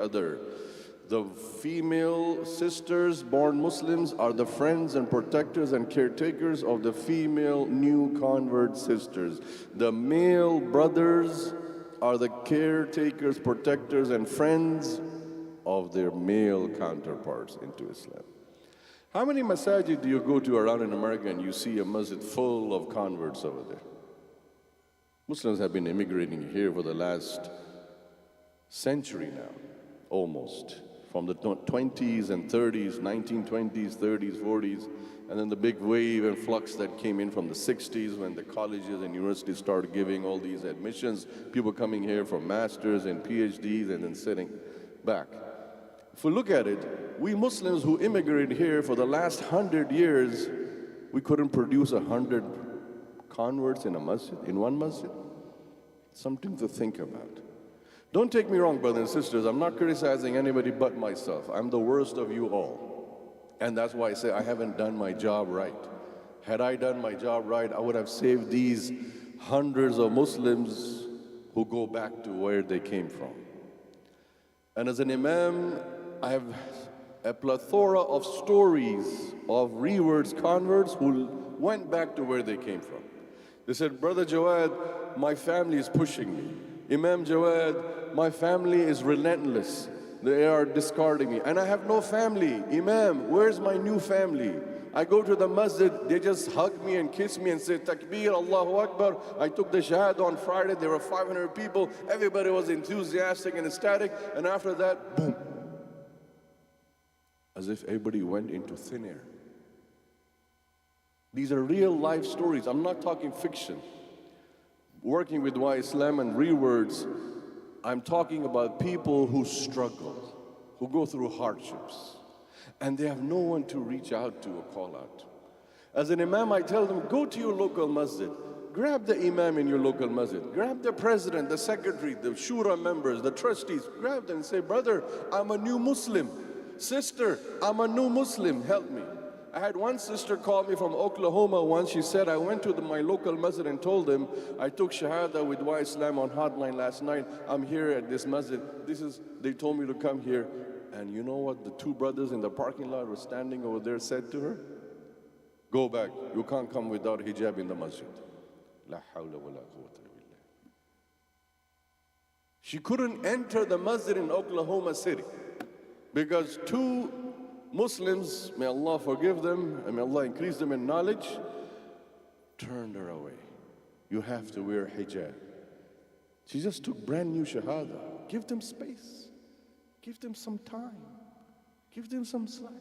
other. The female sisters born Muslims are the friends and protectors and caretakers of the female new convert sisters. The male brothers are the caretakers, protectors, and friends of their male counterparts into Islam. How many masajid do you go to around in America and you see a masjid full of converts over there? Muslims have been immigrating here for the last century now, almost. From the 20s and 30s, 1920s, 30s, 40s, and then the big wave and flux that came in from the 60s when the colleges and universities started giving all these admissions, people coming here for masters and PhDs and then sitting back. If we look at it, we Muslims who immigrated here for the last 100 years, we couldn't produce 100 converts in a masjid, in one masjid. Something to think about. Don't take me wrong, brothers and sisters, I'm not criticizing anybody but myself. I'm the worst of you all. And that's why I say I haven't done my job right. Had I done my job right, I would have saved these hundreds of Muslims who go back to where they came from. And as an imam, I have a plethora of stories of rewards converts who went back to where they came from. They said, Brother Jawad, my family is pushing me. Imam Jawad, my family is relentless. They are discarding me. And I have no family. Imam, where's my new family? I go to the masjid, they just hug me and kiss me and say, Takbir, Allahu Akbar. I took the shahada on Friday, there were 500 people. Everybody was enthusiastic and ecstatic. And after that, boom. As if everybody went into thin air. These are real life stories. I'm not talking fiction. Working with Why Islam and real words, I'm talking about people who struggle, who go through hardships, and they have no one to reach out to or call out. As an imam, I tell them, go to your local masjid, grab the imam in your local masjid, grab the president, the secretary, the shura members, the trustees, grab them and say, brother, I'm a new Muslim. Sister, I'm a new Muslim, help me. I had one sister call me from Oklahoma once. She said, I went to my local masjid and told them, I took shahada with Why Islam on hotline last night. I'm here at this masjid. They told me to come here. And you know what the two brothers in the parking lot were standing over there said to her? Go back. You can't come without hijab in the masjid. La hawla wa la quwwata billah. She couldn't enter the masjid in Oklahoma City because two Muslims, may Allah forgive them and may Allah increase them in knowledge, turned her away. You have to wear hijab. She just took brand new shahada. Give them space. Give them some time. Give them some slack.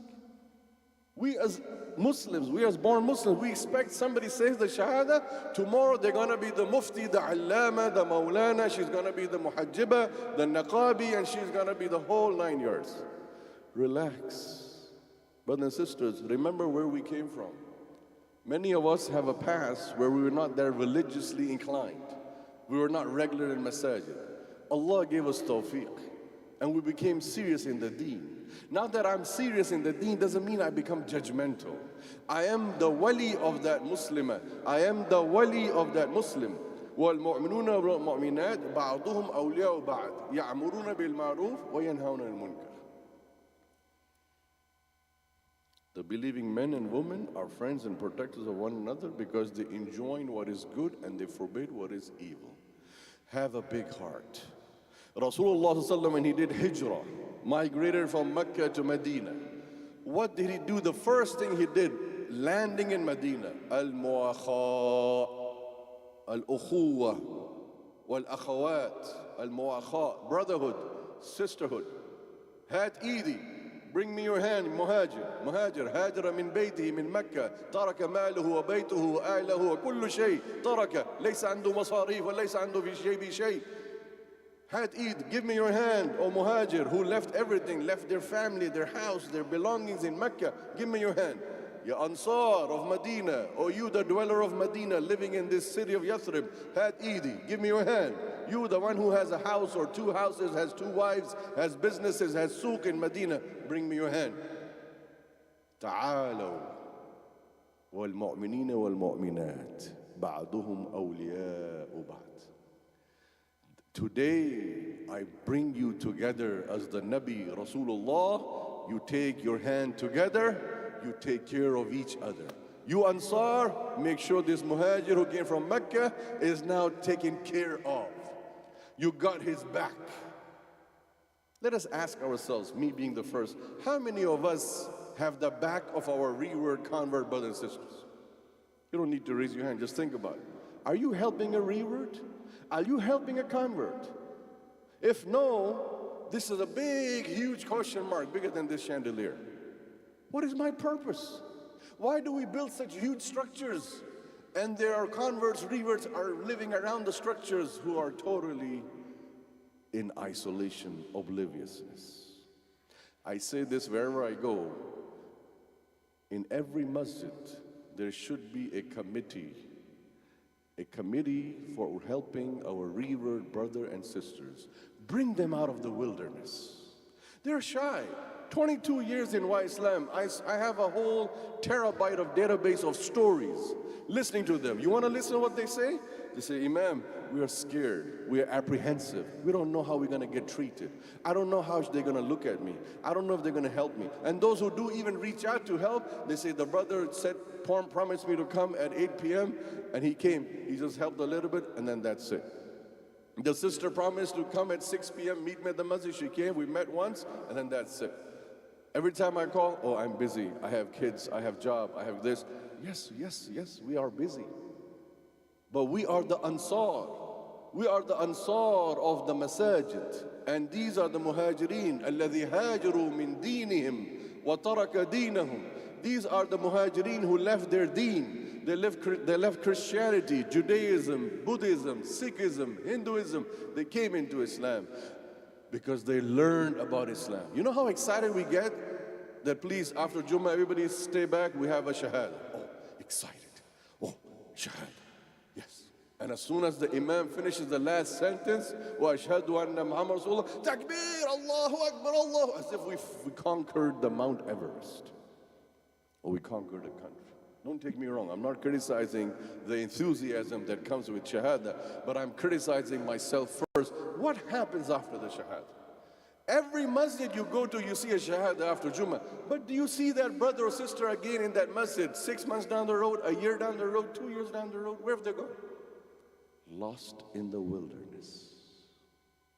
We as Muslims, we as born Muslims, we expect somebody says the shahada, tomorrow they're going to be the mufti, the allama, the maulana, she's going to be the muhajjiba, the naqabi, and she's going to be the whole 9 years. Relax. Brothers and sisters, remember where we came from. Many of us have a past where we were not that religiously inclined. We were not regular in masajid. Allah gave us tawfiq, and we became serious in the deen. Now that I'm serious in the deen doesn't mean I become judgmental. I am the wali of that Muslimah. I am the wali of that Muslim. وَالْمُؤْمِنُونَ وَالْمُؤْمِنَاتِ بَعْضُهُمْ أَوْلِيَاءُ بَعْضٍ يَعْمُرُونَ بِالْمَعْرُوفِ وَيَنْهَوْنَ عَنِ الْمُنكَرِ. The believing men and women are friends and protectors of one another because they enjoin what is good and they forbid what is evil. Have a big heart. Rasulullah when he did hijrah, migrated from Mecca to Medina, what did he do? The first thing he did, landing in Medina, al-mu'akha, al-ukhuwa, wal-akhawat, al-mu'akha, brotherhood, sisterhood. Hat Eidi, bring me your hand, muhajir. Muhajir, hajra min baytihi min Mecca, taraka maluhu wa baytuhu wa ahlahu wa kullu shay, taraka, laysa andu masarif wa laysa andu fi shaybi shay. Had Eid, give me your hand, O Muhajir, who left everything, left their family, their house, their belongings in Mecca. Give me your hand. Ya Ansar of Medina, O you the dweller of Medina, living in this city of Yathrib. Had Eid, give me your hand. You the one who has a house or two houses, has two wives, has businesses, has souk in Medina. Bring me your hand. Ta'alaw. وَالْمُؤْمِنِينَ وَالْمُؤْمِنَاتِ بَعْضُهُمْ أَوْلِيَاءُ بَعْضٍ. Today, I bring you together as the Nabi Rasulullah. You take your hand together, you take care of each other. You Ansar, make sure this Muhajir who came from Mecca is now taken care of. You got his back. Let us ask ourselves, me being the first, how many of us have the back of our revered convert brothers and sisters? You don't need to raise your hand, just think about it. Are you helping a revert? Are you helping a convert? If no, this is a big, huge question mark, bigger than this chandelier. What is my purpose? Why do we build such huge structures? And there are converts, reverts are living around the structures who are totally in isolation, obliviousness. I say this wherever I go. In every masjid, there should be a committee for helping our revered brother and sisters. Bring them out of the wilderness. They're shy. 22 years in Islam, I have a whole terabyte of database of stories listening to them. You want to listen to what they say? They say, Imam, we are scared. We are apprehensive. We don't know how we're going to get treated. I don't know how they're going to look at me. I don't know if they're going to help me. And those who do even reach out to help, they say, the brother promised me to come at 8 p.m. and he came. He just helped a little bit and then that's it. The sister promised to come at 6 p.m., meet me at the masjid. She came, we met once, and then that's it. Every time I call, oh, I'm busy. I have kids, I have job, I have this. Yes, we are busy. But we are the Ansar. We are the Ansar of the Masajid. And these are the Muhajirin. الَّذِي هَاجَرُوا مِن دِينِهِمْ وَتَرَكَ دِينَهُمْ. These are the Muhajirin who left their deen. They left Christianity, Judaism, Buddhism, Sikhism, Hinduism. They came into Islam because they learned about Islam. You know how excited we get that please, after Jummah, everybody stay back, we have a shahada. Oh, excited. Oh, shahada. Yes. And as soon as the Imam finishes the last sentence, wa ashhadu anna Muhammad Rasulullah, takbir, Allahu Akbar, Allah, as if we conquered the Mount Everest. Or we conquered a country. Don't take me wrong, I'm not criticizing the enthusiasm that comes with shahada, but I'm criticizing myself first. What happens after the shahada? Every masjid you go to, you see a shahada after Jummah. But do you see that brother or sister again in that masjid 6 months down the road, a year down the road, 2 years down the road? Where have they gone? Lost in the wilderness.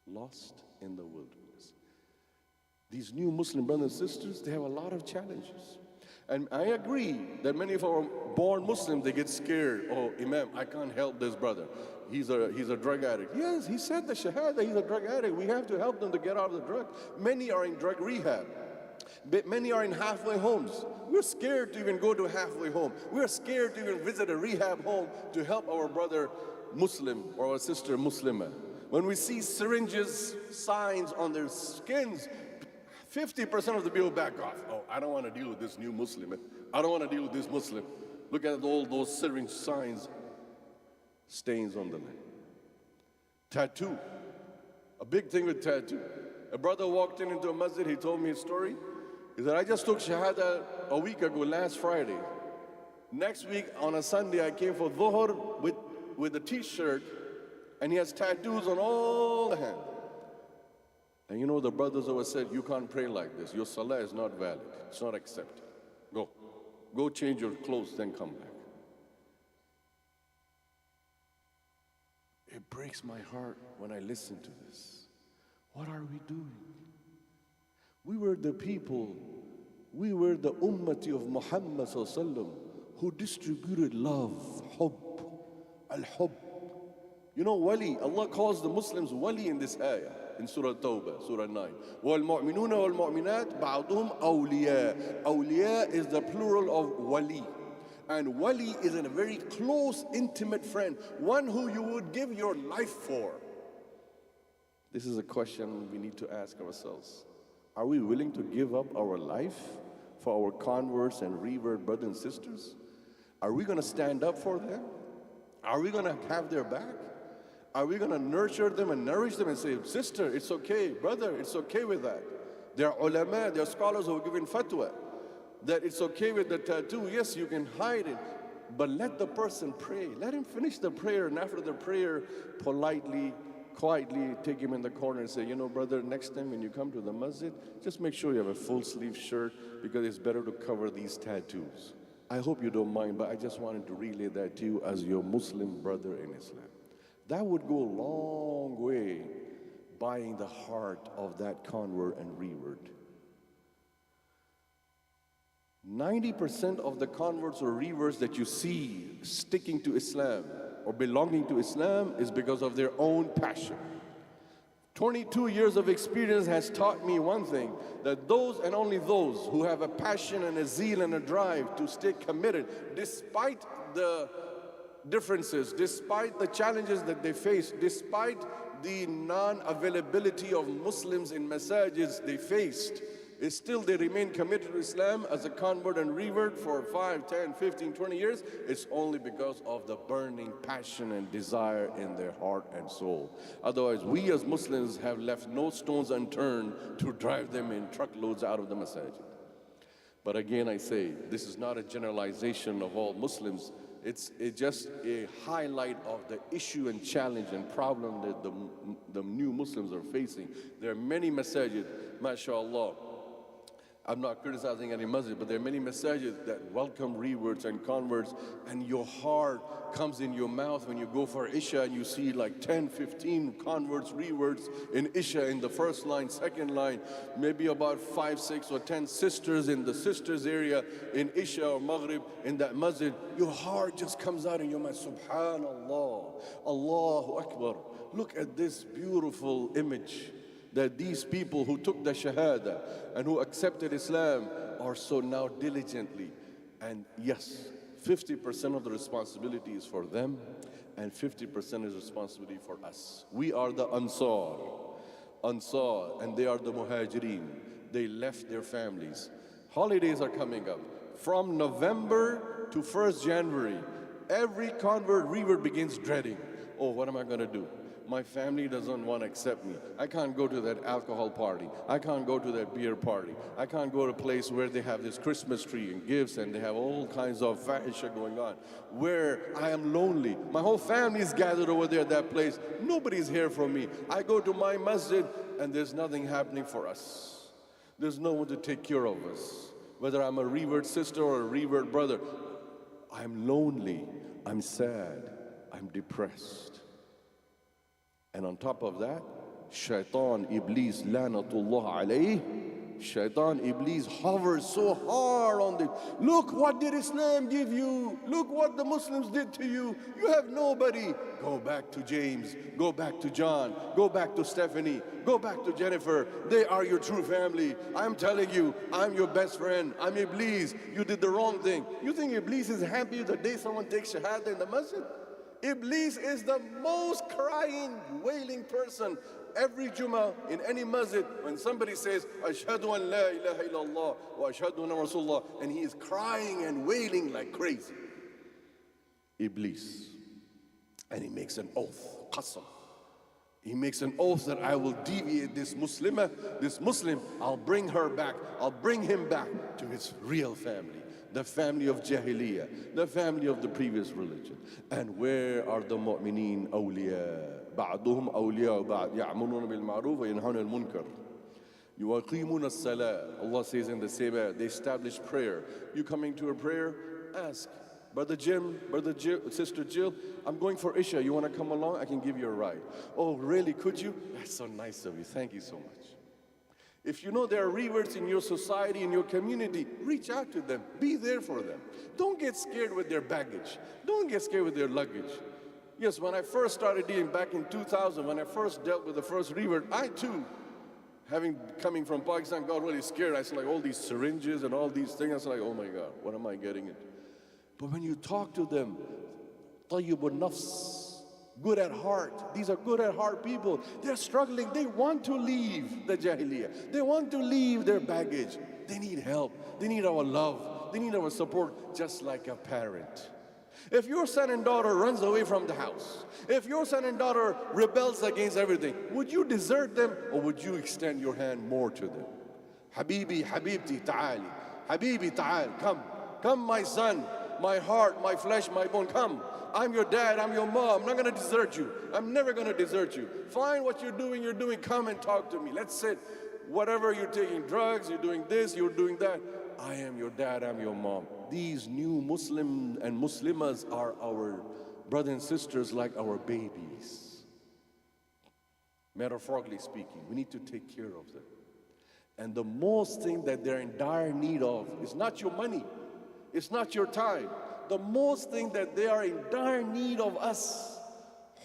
Lost in the wilderness. These new Muslim brothers and sisters, they have a lot of challenges. And I agree that many of our born Muslims, they get scared. Oh, Imam, I can't help this brother. He's a drug addict. Yes, he said the shahada, he's a drug addict. We have to help them to get out of the drug. Many are in drug rehab. Many are in halfway homes. We're scared to even go to a halfway home. We're scared to even visit a rehab home to help our brother Muslim or our sister Muslimah. When we see syringes, signs on their skins, 50% of the people back off. Oh, I don't want to deal with this new Muslim. I don't want to deal with this Muslim. Look at all those syringe signs, stains on the leg. Tattoo. A big thing with tattoo. A brother walked into a masjid, he told me a story. He said, I just took shahada a week ago, last Friday. Next week on a Sunday, I came for dhuhr with a t-shirt, and he has tattoos on all the hand. And you know, the brothers always said, you can't pray like this. Your salah is not valid. It's not accepted. Go change your clothes, then come back. It breaks my heart when I listen to this. What are we doing? We were the people, we were the ummati of Muhammad sallallahu alaihi wasallam who distributed love, hubb, al-hubb. You know, wali, Allah calls the Muslims wali in this ayah. In Surah Tawbah, Surah 9. وَالْمُؤْمِنُونَ وَالْمُؤْمِنَاتِ بَعْضُهُمْ أَوْلِيَاء. Awliya is the plural of wali. And wali is a very close, intimate friend. One who you would give your life for. This is a question we need to ask ourselves. Are we willing to give up our life for our converts and revert brothers and sisters? Are we going to stand up for them? Are we going to have their back? Are we going to nurture them and nourish them and say, sister, it's okay, brother, it's okay with that? There are ulama, there are scholars who have given fatwa that it's okay with the tattoo. Yes, you can hide it, but let the person pray. Let him finish the prayer, and after the prayer, politely quietly take him in the corner and say, you know, brother, next time when you come to the masjid, just make sure you have a full sleeve shirt because it's better to cover these tattoos. I hope you don't mind, but I just wanted to relay that to you as your Muslim brother in Islam. That would go a long way buying the heart of that convert and revert. 90% of the converts or reverts that you see sticking to Islam or belonging to Islam is because of their own passion. 22 years of experience has taught me one thing, that those and only those who have a passion and a zeal and a drive to stay committed despite the differences, despite the challenges that they face, despite the non-availability of Muslims in masajids they faced, is still they remain committed to Islam as a convert and revert for 5, 10, 15, 20 years. It's only because of the burning passion and desire in their heart and soul. Otherwise, we as Muslims have left no stones unturned to drive them in truckloads out of the masajid. But again, I say, this is not a generalization of all Muslims. It's just a highlight of the issue and challenge and problem that the new Muslims are facing. There are many masajid, mashallah. I'm not criticizing any masjid, but there are many masajid that welcome reverts and converts, and your heart comes in your mouth when you go for Isha and you see like 10, 15 converts, reverts in Isha in the first line, second line, maybe about 5, 6 or 10 sisters in the sisters area in Isha or Maghrib in that masjid. Your heart just comes out in your mouth, Subhanallah, Allahu Akbar. Look at this beautiful image that these people who took the Shahada and who accepted Islam are so now diligently. And yes, 50% of the responsibility is for them and 50% is responsibility for us. We are the Ansar, and they are the Muhajirin. They left their families. Holidays are coming up. From November to 1st January, every convert revert begins dreading. Oh, what am I gonna do? My family doesn't want to accept me. I can't go to that alcohol party. I can't go to that beer party. I can't go to a place where they have this Christmas tree and gifts and they have all kinds of fahisha going on. Where I am lonely. My whole family is gathered over there at that place. Nobody's here for me. I go to my masjid and there's nothing happening for us. There's no one to take care of us. Whether I'm a revert sister or a revert brother, I'm lonely, I'm sad, I'm depressed. And on top of that, Shaitan Iblis Lanatullah alayh, Shaitan Iblis hovers so hard on this. Look what did Islam give you? Look what the Muslims did to you. You have nobody. Go back to James, go back to John, go back to Stephanie, go back to Jennifer. They are your true family. I'm telling you, I'm your best friend. I'm Iblis. You did the wrong thing. You think Iblis is happy the day someone takes Shahada in the masjid? Iblis is the most crying, wailing person. Every Jummah in any masjid, when somebody says, Ashhadu an la ilaha illallah wa ashhadu anna Rasulullah, and he is crying and wailing like crazy. Iblis. And he makes an oath, qasam. He makes an oath that I will deviate this Muslim, I'll bring her back, I'll bring him back to his real family. The family of Jahiliyyah, the family of the previous religion. And where are the mu'mineen awliya? بعضهم أولياء بعض يعملون بالمعروف وينهون المنكر يقيمون الصلاة. Allah says in the Sabah, they establish prayer. You coming to a prayer? Ask. Brother Jim, Sister Jill, I'm going for Isha. You want to come along? I can give you a ride. Oh, really? Could you? That's so nice of you. Thank you so much. If you know there are reverts in your society, in your community, reach out to them. Be there for them. Don't get scared with their baggage. Don't get scared with their luggage. Yes, when I first started dealing back in 2000, when I first dealt with the first revert, I too, coming from Pakistan, got really scared. I saw like all these syringes and all these things. I was like, oh my God, what am I getting into? But when you talk to them, tayyibun nafs, good at heart. These are good at heart people. They're struggling. They want to leave the Jahiliyyah. They want to leave their baggage. They need help. They need our love. They need our support, just like a parent. If your son and daughter runs away from the house, if your son and daughter rebels against everything, would you desert them or would you extend your hand more to them? Habibi, Habibti, ta'ali. Habibi, ta'al, come. Come, my son. my heart, my flesh, my bone. Come, I'm your dad, I'm your mom. I'm not gonna desert you. I'm never gonna desert you. Find what you're doing, come and talk to me. Let's sit. Whatever you're taking drugs, you're doing this, you're doing that. I am your dad, I'm your mom. These new Muslim and Muslimas are our brothers and sisters like our babies. Metaphorically speaking, we need to take care of them. And the most thing that they're in dire need of is not your money, it's not your time. The most thing that they are in dire need of us,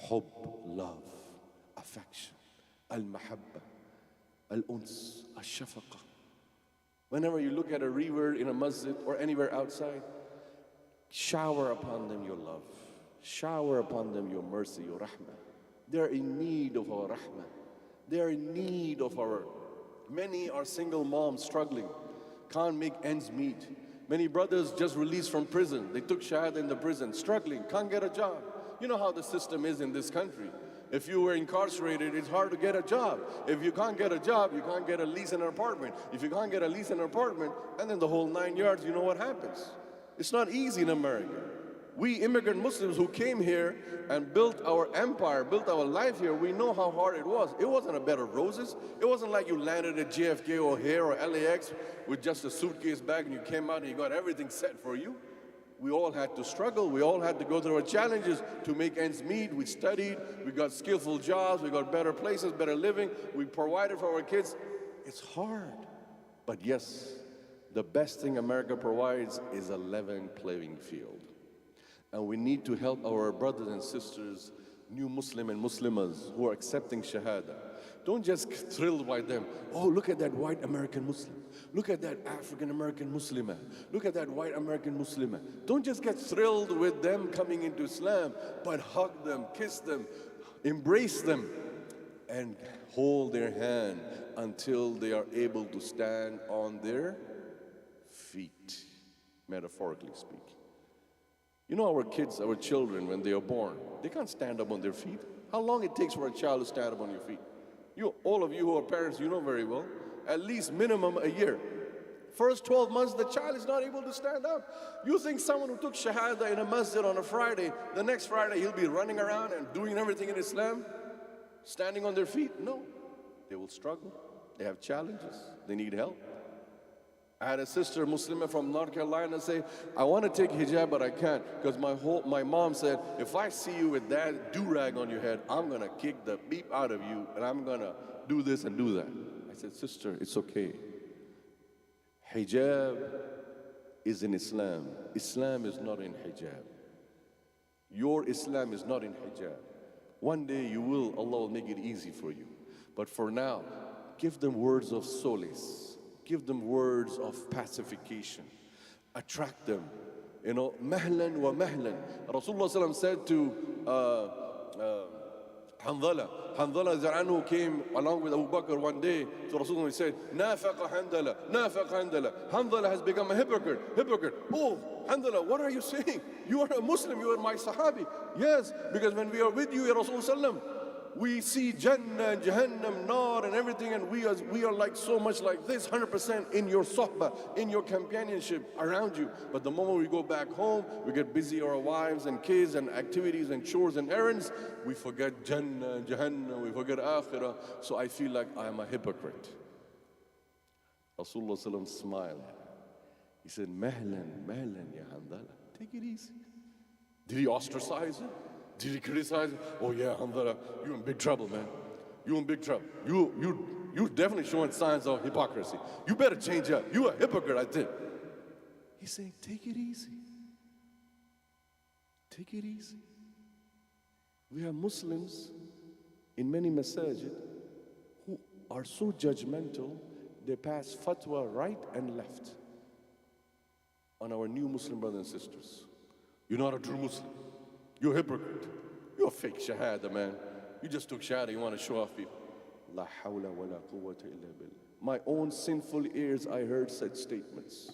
hub, love, affection, al-mahabba, al-uns, al-shafaqa. Whenever you look at a river in a masjid or anywhere outside, shower upon them your love. Shower upon them your mercy, your rahmah. They're in need of our rahmah. They're in need of our... Many are single moms struggling, can't make ends meet. Many brothers just released from prison. They took shahada in the prison, struggling, can't get a job. You know how the system is in this country. If you were incarcerated, it's hard to get a job. If you can't get a job, you can't get a lease in an apartment. If you can't get a lease in an apartment, and then the whole 9 yards, you know what happens. It's not easy in America. We immigrant Muslims who came here and built our empire, built our life here, we know how hard it was. It wasn't a bed of roses. It wasn't like you landed at JFK or O'Hare or LAX with just a suitcase bag and you came out and you got everything set for you. We all had to struggle. We all had to go through our challenges to make ends meet. We studied, we got skillful jobs, we got better places, better living. We provided for our kids. It's hard. But yes, the best thing America provides is a level playing field. And we need to help our brothers and sisters, new Muslim and Muslimas who are accepting Shahada. Don't just thrill by them. Oh, look at that white American Muslim. Look at that African American Muslimah. Look at that white American Muslimah. Don't just get thrilled with them coming into Islam, but hug them, kiss them, embrace them, and hold their hand until they are able to stand on their feet, metaphorically speaking. You know our kids, our children, when they are born, they can't stand up on their feet. How long it takes for a child to stand up on your feet? All of you who are parents, you know very well, at least minimum a year. First 12 months, the child is not able to stand up. You think someone who took Shahada in a masjid on a Friday, the next Friday he'll be running around and doing everything in Islam, standing on their feet? No. They will struggle. They have challenges. They need help. I had a sister, Muslimah from North Carolina, say, I want to take hijab, but I can't, because my mom said, if I see you with that do-rag on your head, I'm going to kick the beep out of you, and I'm going to do this and do that. I said, sister, it's okay. Hijab is in Islam. Islam is not in hijab. Your Islam is not in hijab. One day you will, Allah will make it easy for you. But for now, give them words of solace. Give them words of pacification. Attract them. You know, mahlan wa mahlan. Rasulullah ﷺ said to Hanzala came along with Abu Bakr one day to Rasulullah. He said, Nafaqa Hanzala, Nafaqa Hanzala. Hanzala has become a hypocrite. Oh, Hanzala, what are you saying? You are a Muslim, you are my Sahabi. Yes, because when we are with you, Ya Rasulullah, we see Jannah and Jahannam, Nar and everything, and we are like so much like this, 100% in your sohbah, in your companionship around you. But the moment we go back home, we get busy our wives and kids and activities and chores and errands, we forget Jannah and Jahannam, we forget Akhirah. So I feel like I am a hypocrite. Rasulullah ﷺ smiled. He said, Mahlan, Mahlan, ya Hanzala. Take it easy. Did he ostracize it? Did he criticize it? Oh yeah, Hanzala, you're in big trouble, man. You're in big trouble. You definitely showing signs of hypocrisy. You better change up. You a hypocrite, I think. He's saying, take it easy. Take it easy. We have Muslims in many masajid who are so judgmental, they pass fatwa right and left on our new Muslim brothers and sisters. You're not a true Muslim. You're a hypocrite. You're a fake shahada, man. You just took shahada, you want to show off people. La hawla wa la quwwata illa billah. My own sinful ears, I heard such statements.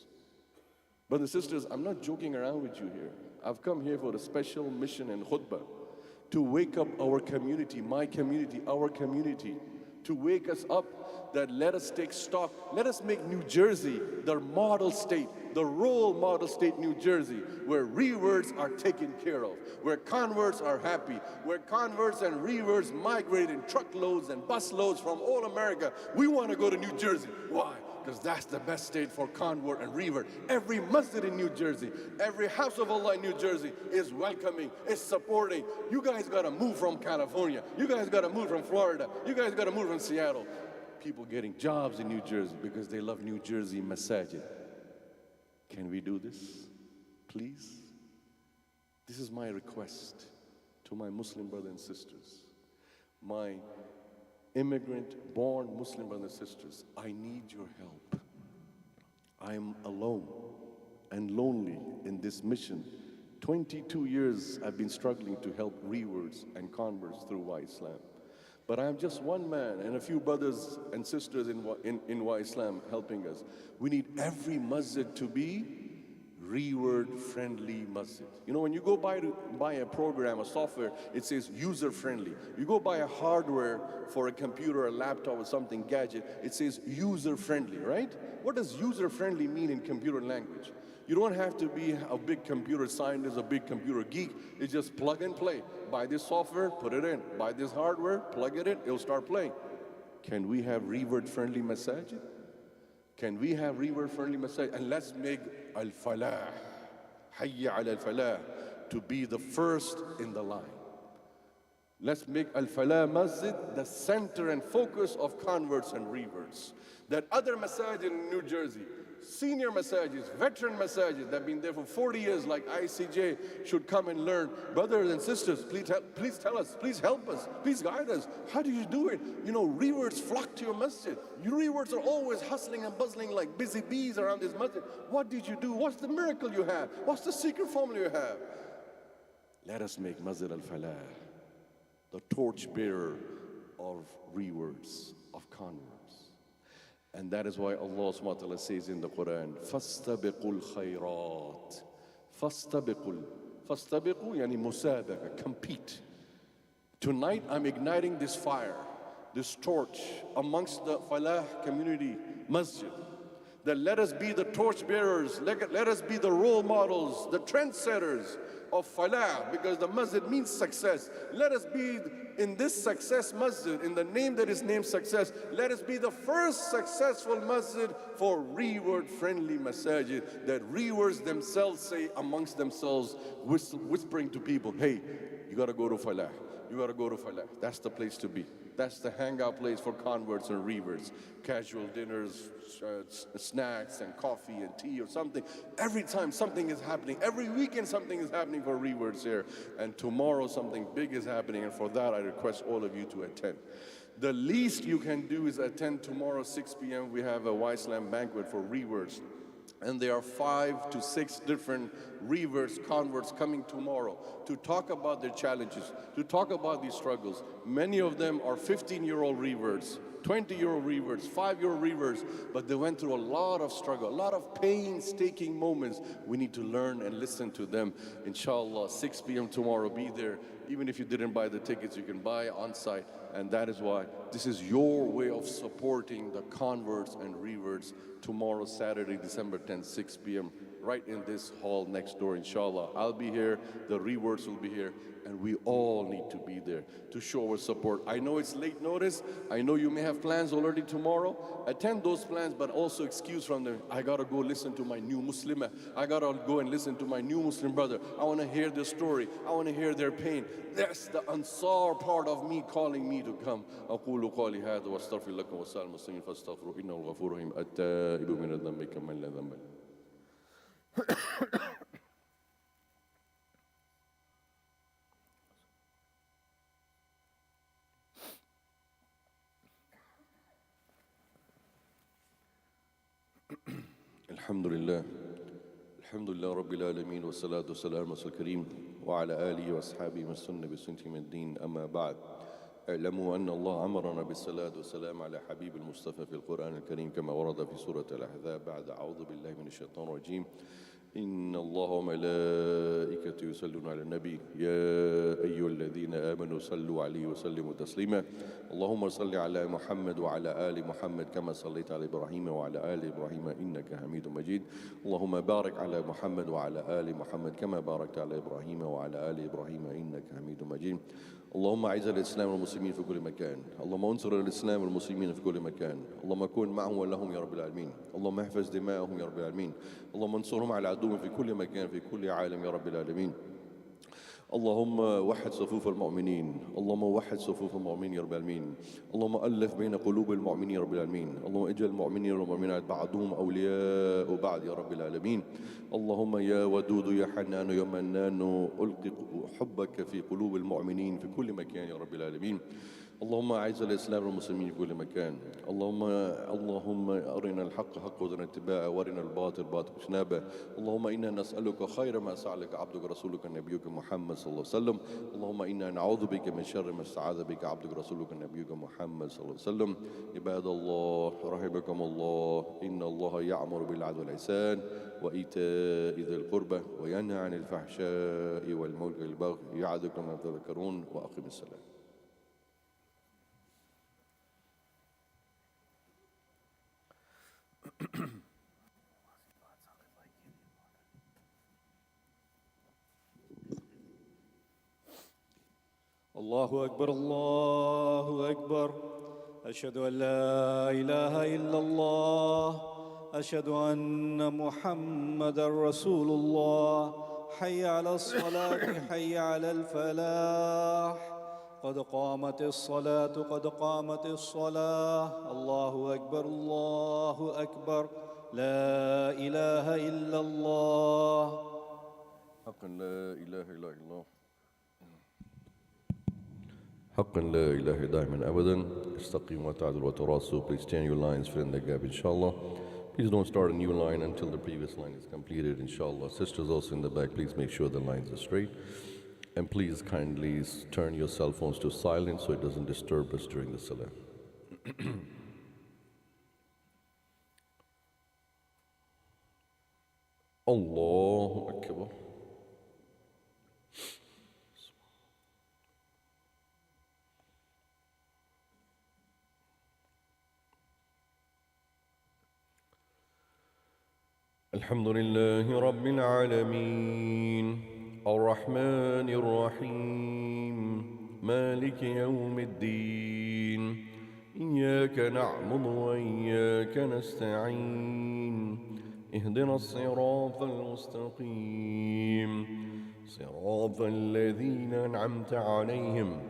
Brothers and sisters, I'm not joking around with you here. I've come here for a special mission and khutbah to wake up our community, my community, our community, to wake us up that let us take stock. Let us make New Jersey the model state, the role model state, New Jersey, where reverts are taken care of, where converts are happy, where converts and reverts migrate in truckloads and busloads from all America. We want to go to New Jersey. Why? Because that's the best state for convert and revert. Every masjid in New Jersey, every house of Allah in New Jersey is welcoming, is supporting. You guys got to move from California. You guys got to move from Florida. You guys got to move from Seattle. People getting jobs in New Jersey because they love New Jersey masajid. Can we do this, please? This is my request to my Muslim brothers and sisters, my immigrant-born Muslim brothers and sisters. I need your help. I'm alone and lonely in this mission. 22 years I've been struggling to help reverts and converts through Why Islam. But I'm just one man and a few brothers and sisters in Why Islam helping us. We need every masjid to be revert-friendly masjid. You know, when you go buy a program, a software, it says user-friendly. You go buy a hardware for a computer, a laptop, or something, gadget, it says user-friendly, right? What does user-friendly mean in computer language? You don't have to be a big computer scientist, a big computer geek. It's just plug and play. Buy this software, put it in. Buy this hardware, plug it in, it'll start playing. Can we have revert-friendly masajid? Can we have revert-friendly masajid? And let's make al-falah, hayya ala al-falah, to be the first in the line. Let's make al-falah masjid the center and focus of converts and reverts. That other masajid in New Jersey, senior masajid, veteran masajid that have been there for 40 years like ICJ should come and learn. Brothers and sisters, please tell us, please help us, please guide us. How do you do it? You know, reverts flock to your masjid. You reverts are always hustling and bustling like busy bees around this masjid. What did you do? What's the miracle you have? What's the secret formula you have? Let us make Masjid al-Falah the torchbearer of reverts, of converts. And that is why Allah subhanahu wa ta'ala says in the Quran, فَاسْتَبِقُوا الْخَيْرَاتِ فَاسْتَبِقُوا yani musabaqa, compete. Tonight I'm igniting this fire, this torch amongst the Falah community masjid. That let us be the torch bearers, let us be the role models, the trendsetters of Falah, because the masjid means success. Let us be in this success masjid, in the name that is named success, let us be the first successful masjid for revert-friendly masajid, that reverts themselves say amongst themselves, whispering to people, hey, you gotta go to Falah. You gotta go to Falah. That's the place to be. That's the hangout place for converts and reverts. Casual dinners, snacks and coffee and tea or something. Every time something is happening. Every weekend something is happening for reverts here. And tomorrow something big is happening. And for that I request all of you to attend. The least you can do is attend tomorrow 6 p.m. We have a Why Islam banquet for reverts. And there are 5 to 6 different reverts, converts coming tomorrow to talk about their challenges, to talk about these struggles. Many of them are 15-year-old reverts, 20-year-old reverts, 5-year-old reverts, but they went through a lot of struggle, a lot of painstaking moments. We need to learn and listen to them. Inshallah, 6 p.m. tomorrow, be there. Even if you didn't buy the tickets, you can buy on site. And that is why this is your way of supporting the converts and reverts tomorrow, Saturday, December 10th, 6 p.m., right in this hall next door, inshallah. I'll be here, the reverts will be here, and we all need to be there to show our support. I know it's late notice. I know you may have plans already tomorrow. Attend those plans, but also excuse from them. I gotta go listen to my new Muslimah. I gotta go and listen to my new Muslim brother. I wanna hear their story. I wanna hear their pain. That's the Ansar part of me calling me to come. أقول قولي هذا واستغفر لكم وسائر المسلمين فاستغفروه إنه الغفور الرحيم التائب من الذنب كمن لا ذنب له. الحمد لله رب العالمين والصلاة والسلام على الكريم وعلى آله وأصحابه من سن بسنة من الدين أما بعد اعلموا أن الله أمرنا بالصلاة والسلام على حبيب المصطفى في القرآن الكريم كما ورد في سورة الأحزاب بعد أعوذ بالله من الشيطان الرجيم إن الله وملائكته يصلون على النبي يا أيها الذين آمنوا صلوا عليه وسلموا تسليما اللهم صل على محمد وعلى آل محمد كما صليت على إبراهيم وعلى آل إبراهيم إنك حميد مجيد اللهم بارك على محمد وعلى آل محمد كما باركت على إبراهيم وعلى آل إبراهيم إنك حميد مجيد اللهم أعز الإسلام والمسلمين في كل مكان اللهم انصر الإسلام والمسلمين في كل مكان اللهم كن معهم ولهم يا رب العالمين اللهم احفظ دماءهم يا رب العالمين اللهم انصرهم على عدوهم في كل مكان في كل عالم يا رب العالمين اللهم وحد صفوف المؤمنين اللهم وحد صفوف المؤمنين يا رب العالمين اللهم ألف بين قلوب المؤمنين يا رب العالمين اللهم اجعل المؤمنين والمؤمنات بعضهم أولياء بعض يا رب العالمين اللهم يا ودود يا حنان يا منان ألقي حبك في قلوب المؤمنين في كل مكان يا رب العالمين اللهم أعز الإسلام والمسلمين في كل مكان اللهم أرنا الحق حقا وارزقنا اتباعه وارنا الباطل باطلا واجتنابه اللهم إنا نسألك خير ما سألك عبدك رسولك نبيك محمد صلى الله عليه وسلم اللهم إنا نعوذ بك من شر ما استعاذ بك عبدك رسولك نبيك محمد صلى الله عليه وسلم عباد الله رحمكم الله إن الله يأمر بالعدل والإحسان وإيتاء ذي القربى وينهى عن الفحشاء والمنكر والبغي يعظكم لعلكم تذكرون وأقم الصلاة. الله أكبر الله أكبر أشهد أن لا إله إلا الله أشهد أن محمدا رسول الله حي على الصلاة حي على الفلاح قد قامت الصلاة قد قامت الصلاة الله أكبر الله أكبر لا إله إلا الله حقا لا إله إلا الله حقا لا إله دائما أبدا استقيموا وتعدلوا وتراصوا. Please stand your lines, fill in the gap inshallah. Please don't start a new line until the previous line is completed inshallah. Sisters also in the back, please make sure the lines are straight. And please kindly turn your cell phones to silent so it doesn't disturb us during the salah. Allahu Akbar. الحمد لله رب العالمين الرحمن الرحيم مالك يوم الدين إياك نعبد وإياك نستعين اهدنا الصراط المستقيم صراط الذين أنعمت عليهم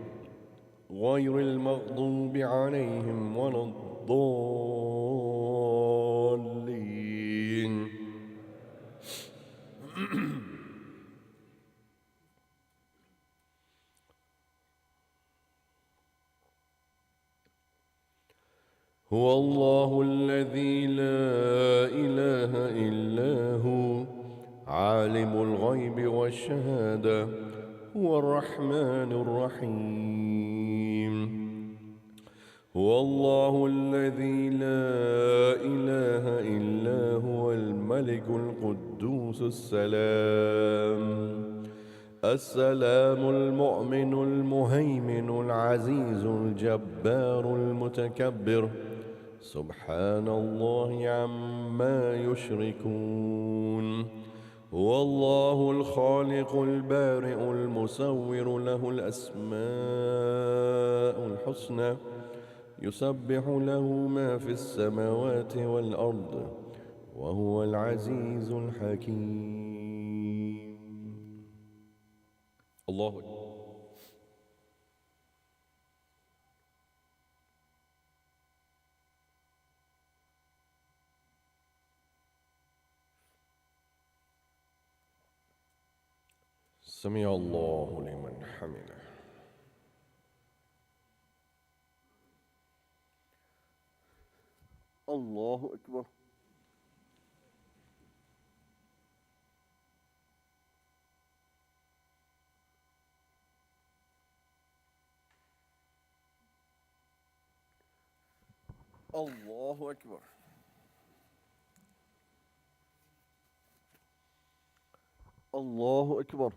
غير المغضوب عليهم ولا الضالين هو الله الذي لا إله إلا هو عالم الغيب والشهادة هو الرحمن الرحيم هو الله الذي لا إله إلا هو الملك القدوس السلام المؤمن المهيمن العزيز الجبار المتكبر سبحان الله عما يشركون هو الله الخالق البارئ المصور له الأسماء الحسنى يسبح له ما في السماوات والأرض وهو العزيز الحكيم. الله أكبر. سمع الله لمن حمده. الله أكبر. الله أكبر. الله أكبر.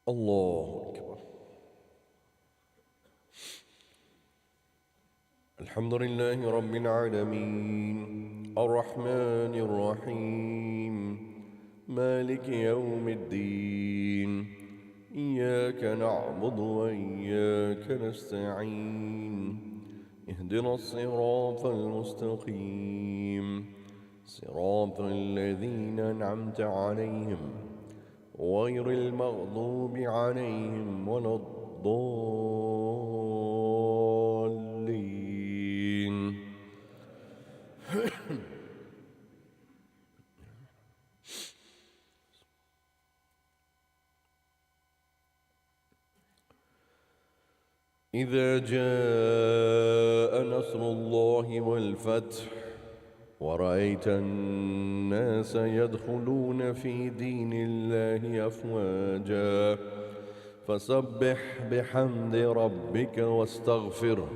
الله أكبر. الحمد لله رب العالمين الرحمن الرحيم مالك يوم الدين إياك نعبد وإياك نستعين اهدنا الصراط المستقيم صراط الذين أنعمت عليهم غير المغضوب عليهم ولا الضالين. إذا جاء نصر الله والفتح ورأيت الناس يدخلون في دين الله أفواجا فسبح بحمد ربك واستغفره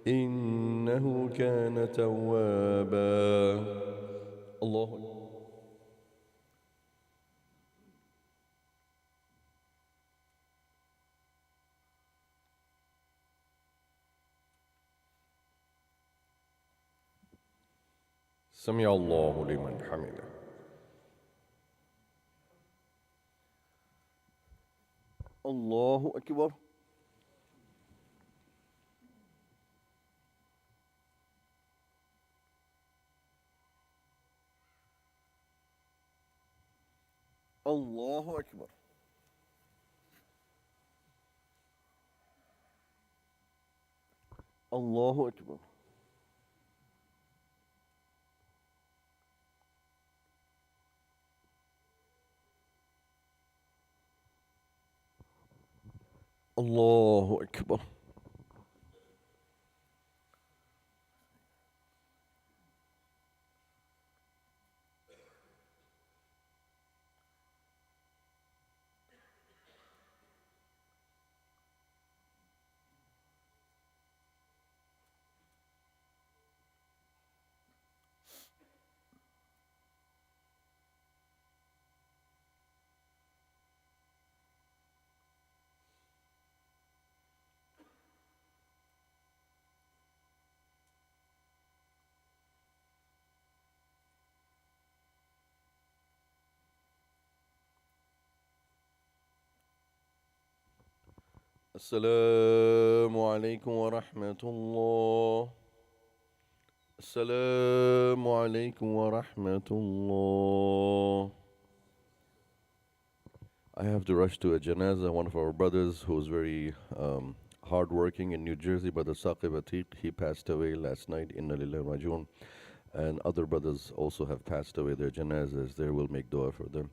إنه كان توابا. الله أكبر. سمع الله لمن حمده. الله أكبر. الله أكبر. الله أكبر. الله أكبر. السلام عليكم ورحمة الله. السلام عليكم ورحمة الله. I have to rush to a janazah. One of our brothers who's very hardworking in New Jersey, Brother Saqib Atiq, he passed away last night. Inna lillahi wa rajiun. And other brothers also have passed away. Their janazahs there, will make dua for them.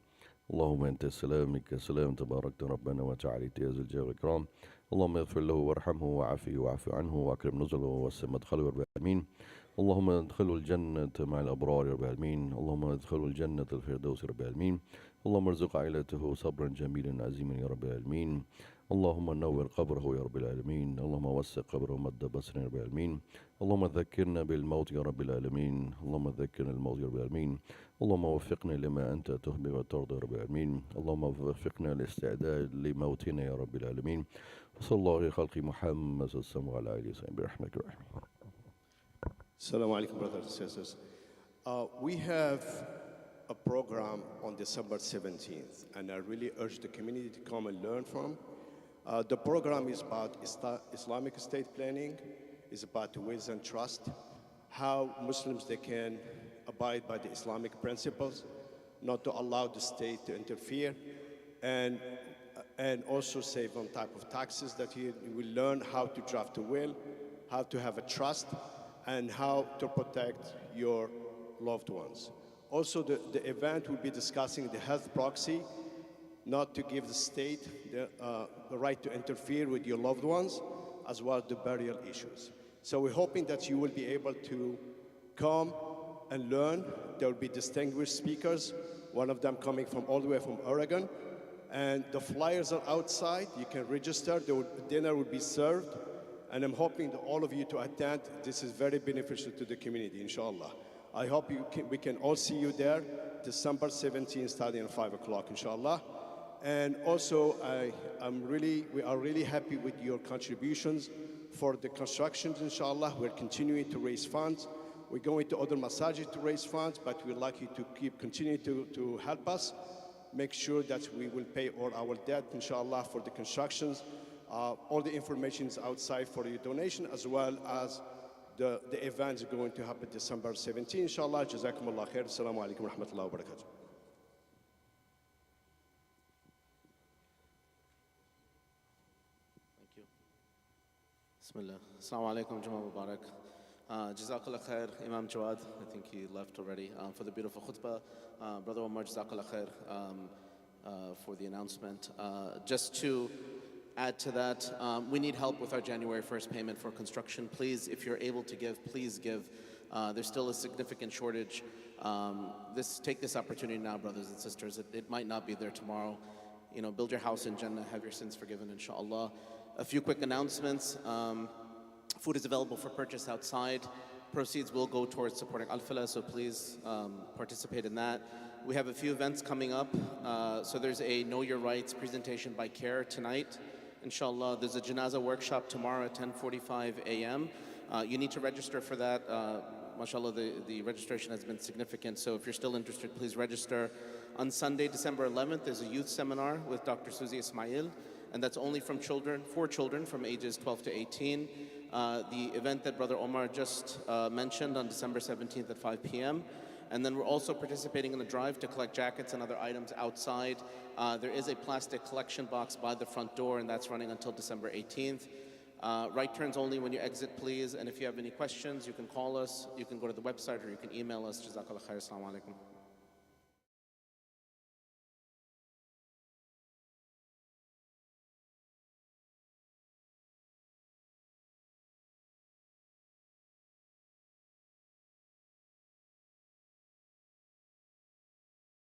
اللهم أنت السلام منك السلام تباركت ربنا وتعاليت يا ذو الجلال والإكرام. اللهم اغفر له وارحمه وعافه واعف عنه واكرم نزله ووسع مدخله يا رب العالمين. اللهم ادخله الجنة مع الأبرار يا رب العالمين. اللهم ادخله الجنة الفردوس يا رب العالمين. اللهم ارزق عائلته صبرا جميلا عزيما يا رب العالمين. اللهم نور قبره يا رب العالمين. اللهم وسع قبره مد بصره يا رب العالمين. اللهم ذكرنا بالموت يا رب العالمين. اللهم ذكرنا الموت يا رب العالمين. اللهم وفقنا لما أنت تحب وترضى يا رب العالمين. اللهم وفقنا للاستعداد لموتنا يا رب العالمين. وصلى الله على خلق محمد صلى الله عليه وسلم وعلى آله وصحبه برحمتك الرحيم. Assalamu alaikum, brothers and sisters. We have a program on December 17th, and I really urge the community to come and learn from. The program is about Islamic state planning, is about wills and trust, how Muslims they can abide by the Islamic principles, not to allow the state to interfere, and also save on type of taxes that you will learn how to draft a will, how to have a trust, and how to protect your loved ones. Also, the event will be discussing the health proxy, not to give the state the right to interfere with your loved ones, as well as the burial issues. So we're hoping that you will be able to come and learn. There will be distinguished speakers, one of them coming from all the way from Oregon, And the flyers are outside. You can register. Dinner will be served. And I'm hoping that all of you to attend. This is very beneficial to the community, inshallah. I hope we can all see you there, December 17th, starting at 5 o'clock, inshallah. And also, we are really happy with your contributions for the constructions, inshallah. We're continuing to raise funds. We're going to other masajid to raise funds, but we'd like you to continue to help us. Make sure that we will pay all our debt, inshallah, for the constructions. All the information is outside for your donation, as well as the event is going to happen December 17th, inshallah. Jazakumullah khair. Assalamu alaikum wa rahmatullahi wa barakatuh. Thank you. Bismillah. Assalamu alaikum, Jumu'ah Mubarak. Jazakallah khair, Imam Jawad. I think he left already. For the beautiful khutbah. Brother Omar, Jazakallah khair for the announcement. Just to add to that, we need help with our January 1st payment for construction. Please, if you're able to give, please give. There's still a significant shortage. Take this opportunity now, brothers and sisters. It might not be there tomorrow. You know, build your house in Jannah, have your sins forgiven, inshallah. A few quick announcements. Food is available for purchase outside. Proceeds will go towards supporting Al-Falah, so please participate in that. We have a few events coming up. So there's a Know Your Rights presentation by CARE tonight. Inshallah, there's a Janazah workshop tomorrow at 10:45 a.m. You need to register for that. MashaAllah, the registration has been significant, so if you're still interested, please register. On Sunday, December 11th, there's a youth seminar with Dr. Suzy Ismail, and that's only for children from ages 12 to 18. The event that Brother Omar just mentioned on December 17th at 5 p.m. And then we're also participating in a drive to collect jackets and other items outside. There is a plastic collection box by the front door, and that's running until December 18th. Right turns only when you exit, please. And if you have any questions, you can call us, you can go to the website, or you can email us. Jazakallah khair. Assalamu alaikum.